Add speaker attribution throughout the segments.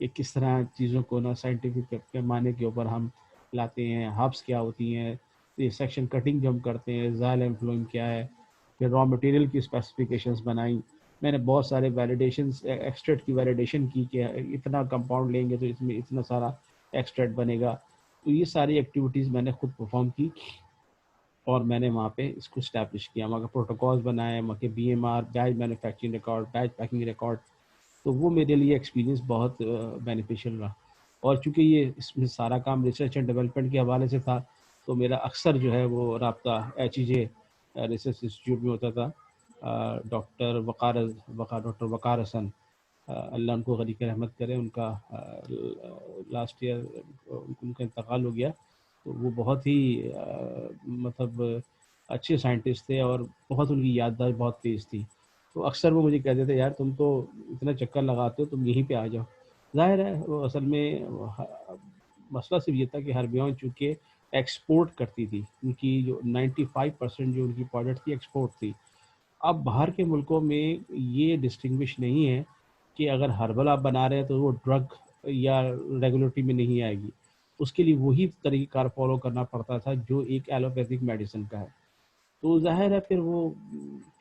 Speaker 1: کہ کس طرح چیزوں کو نا سائنٹیفک پیمانے کے اوپر ہم لاتے ہیں، ہبس کیا ہوتی ہیں، یہ سیکشن کٹنگ جو ہم کرتے ہیں، زائل انفلوئنگ کیا ہے، پھر را مٹیریل کی اسپیسیفیکیشنز بنائیں. میں نے بہت سارے ویلیڈیشنز، ایکسٹریٹ کی ویلیڈیشن کی کہ اتنا کمپاؤنڈ لیں گے تو اس میں اتنا سارا ایکسٹریٹ بنے گا. تو یہ ساری ایکٹیویٹیز میں نے خود پرفارم کی اور میں نے وہاں پہ اس کو اسٹیبلش کیا، وہاں کے پروٹوکالز بنائے، وہاں کے بی ایم آر، بیچ مینوفیکچرنگ ریکارڈ، بیچ پیکنگ ریکارڈ. تو وہ میرے لیے ایکسپیرینس بہت بینیفیشیل رہا. اور چونکہ یہ اس میں سارا کام ریسرچ اینڈ ڈیولپمنٹ کے حوالے سے تھا تو میرا اکثر جو ہے وہ رابطہ ایچ ای جے ریسرچ انسٹیٹیوٹ میں ہوتا تھا. ڈاکٹر وقار حسن، اللہ ان کو غریق رحمت کرے، ان کا لاسٹ ایئر ان کا انتقال ہو گیا. تو وہ بہت ہی مطلب اچھے سائنٹسٹ تھے اور بہت ان کی یادداشت بہت تیز تھی. تو اکثر وہ مجھے کہتے تھے یار تم تو اتنا چکر لگاتے ہو، تم یہیں پہ آ جاؤ. ظاہر ہے وہ اصل میں مسئلہ صرف یہ تھا کہ ہربیون چونکہ ایکسپورٹ کرتی تھی، ان کی جو 95% جو ان کی پروڈکٹ تھی ایکسپورٹ تھی. اب باہر کے ملکوں میں یہ ڈسٹنگوش نہیں ہے کہ اگر ہربل آپ بنا رہے ہیں تو وہ ڈرگ یا ریگولیٹری میں نہیں آئے گی، اس کے لیے وہی طریقہ کار فالو کرنا پڑتا تھا جو ایک ایلوپیتھک میڈیسن کا ہے. تو ظاہر ہے پھر وہ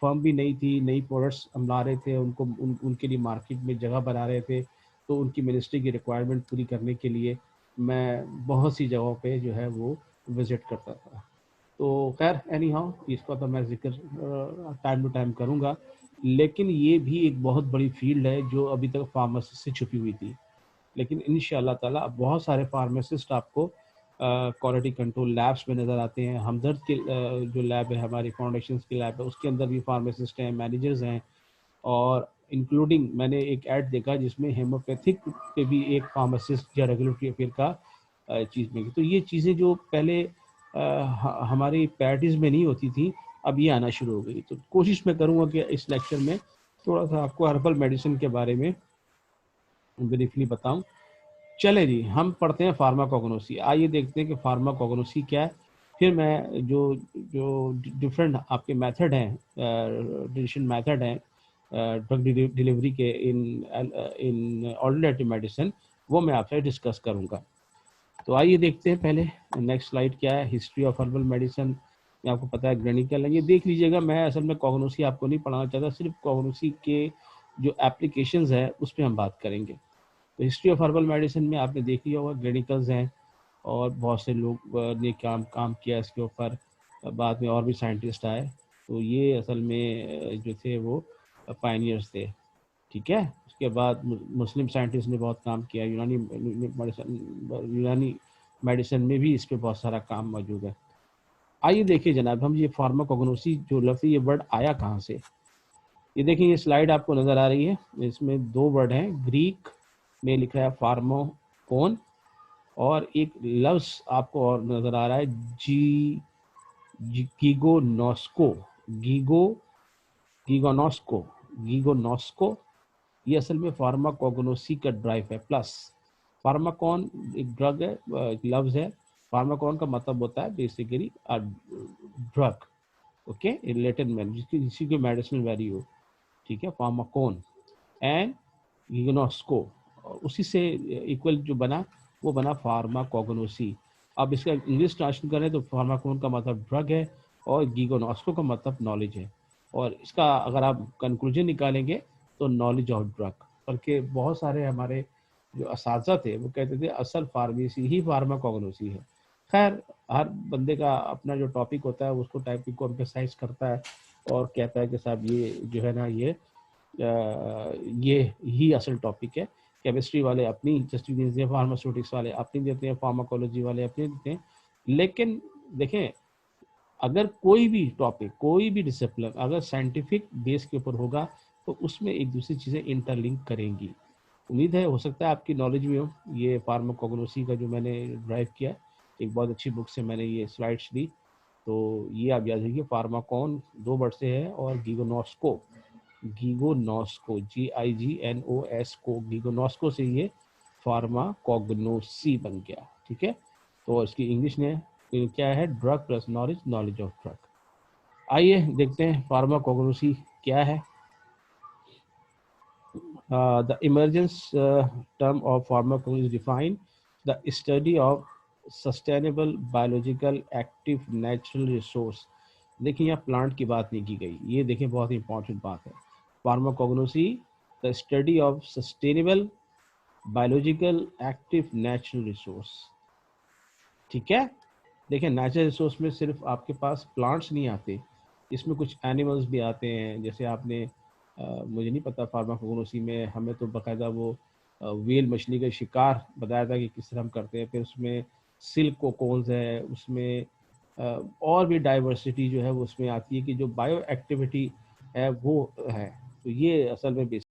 Speaker 1: فرم بھی نئی تھی، نئی پروڈکٹس ہم لا رہے تھے، ان کو ان کے لیے مارکیٹ میں جگہ بنا رہے تھے. تو ان کی منسٹری کی ریکوائرمنٹ پوری کرنے کے لیے میں بہت سی جگہوں پہ جو ہے وہ وزٹ کرتا تھا. تو خیر اینی ہاؤ اس کا تو میں ذکر ٹائم ٹو ٹائم کروں گا، لیکن یہ بھی ایک بہت بڑی فیلڈ ہے جو ابھی تک فارماسسٹ سے چھپی ہوئی تھی. لیکن ان شاء اللہ تعالیٰ اب بہت سارے فارماسسٹ آپ کو کوالٹی کنٹرول لیبس میں نظر آتے ہیں. ہمدرد کے جو لیب ہے ہماری فاؤنڈیشنز کی لیب ہے اس کے اندر بھی فارماسسٹ ہیں، مینیجرز ہیں، اور انکلوڈنگ میں نے ایک ایڈ دیکھا جس میں ہیموپیتھک پہ بھی ایک فارماسسٹ یا ریگولیٹری افیئر کا چیز میں. تو یہ چیزیں جو پہلے ہماری پیرٹیز میں نہیں ہوتی تھی اب یہ آنا شروع ہو گئی. تو کوشش میں کروں گا کہ اس لیکچر میں تھوڑا سا آپ کو ہربل میڈیسن کے بارے میں بریفلی بتاؤں. چلے جی ہم پڑھتے ہیں فارماکوگنوسی. آئیے دیکھتے ہیں کہ فارماکوگنوسی کیا ہے. پھر میں جو ڈفرینٹ آپ کے میتھڈ ہیں، ٹریڈیشنل میتھڈ ہیں ڈرگ ڈیلیوری کے ان آلٹرنیٹیو میڈیسن، وہ میں آپ سے ڈسکس کروں گا. تو آئیے دیکھتے ہیں پہلے نیکسٹ سلائیڈ کیا ہے. ہسٹری آف ہربل میڈیسن میں آپ کو پتا ہے کلینیکل ہے، یہ دیکھ لیجیے گا. میں اصل میں کوگنوسی آپ کو نہیں پڑھانا چاہتا، صرف کوگنوسی کے جو اپلیکیشنز ہیں اس پہ ہم بات کریں گے. تو ہسٹری آف ہربل میڈیسن میں آپ نے دیکھ لیا ہوگا کلینیکلز ہیں اور بہت سے لوگ نے کام کیا اس کے اوپر. بعد میں اور بھی سائنٹسٹ آئے. تو یہ اصل میں جو تھے وہ پائنیئرز تھے. ٹھیک ہے. اس کے بعد مسلم سائنٹسٹ نے بہت کام کیا، یونانی میڈیسن میں بھی اس پہ بہت سارا کام موجود ہے. آئیے دیکھیں جناب، ہم یہ فارماکوگنوسی جو لفظ یہ ورڈ آیا کہاں سے. یہ دیکھیں یہ سلائیڈ آپ کو نظر آ رہی ہے، اس میں دو ورڈ ہیں. گریک میں لکھا ہے فارمو کون، اور ایک لفظ آپ کو اور نظر آ رہا ہے گیگو نوسکو. گیگو نوسکو یہ اصل میں فارماکوگنوسی کا ڈرائیو ہے. پلس فارماکون ایک ڈرگ ہے، ایک لفظ ہے. فارماکون کا مطلب ہوتا ہے بیسیکلی ڈرگ، اوکے، لیٹن میں جسی کی میڈیسنل ویلیو. ٹھیک ہے. فارماکون اینڈ گیگنوسکو اسی سے ایکول جو بنا وہ بنا فارماکوگنوسی. اب اس کا انگلش ٹرانسلیٹ کریں تو فارماکون کا مطلب ڈرگ ہے اور گیگنوسکو کا مطلب نالج ہے. اور اس کا اگر آپ کنکلوژن نکالیں گے تو نالج آف ڈرگ. بلکہ بہت سارے ہمارے جو اساتذہ تھے وہ کہتے تھے اصل فارمیسی ہی فارماکوگنوسی ہے. خیر ہر بندے کا اپنا جو ٹاپک ہوتا ہے اس کو ٹاپک کو امپیسائز کرتا ہے اور کہتا ہے کہ صاحب یہ جو ہے نا یہ ہی اصل ٹاپک ہے. کیمسٹری والے اپنی دلچسپی دیتے ہیں، فارماسیوٹکس والے اپنی دیتے ہیں، فارماکولوجی والے اپنی دیتے ہیں. لیکن دیکھیں اگر کوئی بھی ٹاپک، کوئی بھی ڈسپلن اگر سائنٹیفک بیس کے اوپر ہوگا تو اس میں ایک دوسری چیزیں انٹر لنک کریں گی. امید ہے ہو سکتا ہے آپ کی نالج میں ہو. یہ فارماکوگنوسی کا جو میں نے ڈرائیو کیا ایک بہت اچھی بک سے میں نے یہ سلائڈس لی. تو یہ آپ یاد رکھیے فارماکون دو ورڈ سے ہے اور گیگونوسکو GIGNOS گیگونوسکو سے یہ فارماکوگنوسی بن گیا. ٹھیک ہے. تو اس کی انگلش میں کیا ہے؟ Drug plus knowledge of drug. آئیے دیکھتے ہیں فارماکوگنوسی کیا ہے. The emergence term of pharmacology is defined the study of sustainable biological active natural resource. دیکھیں یہاں پلانٹ کی بات نہیں کی گئی, یہ دیکھیں بہت امپورٹنٹ بات ہے. فارماکوگنوسی the study of sustainable biological active natural resource. ٹھیک ہے, دیکھیں نیچرل ریسورس میں صرف آپ کے پاس پلانٹس نہیں آتے, اس میں کچھ اینیملز بھی آتے ہیں. جیسے آپ نے مجھے نہیں پتا فارماکوگنوسی میں ہمیں تو باقاعدہ وہ ویل مچھلی کا شکار بتایا تھا کہ کس طرح ہم کرتے ہیں. پھر اس میں سلک کوکونز ہے, اس میں اور بھی ڈائیورسٹی جو ہے وہ اس میں آتی ہے کہ جو بایو ایکٹیویٹی ہے وہ ہے. تو یہ اصل میں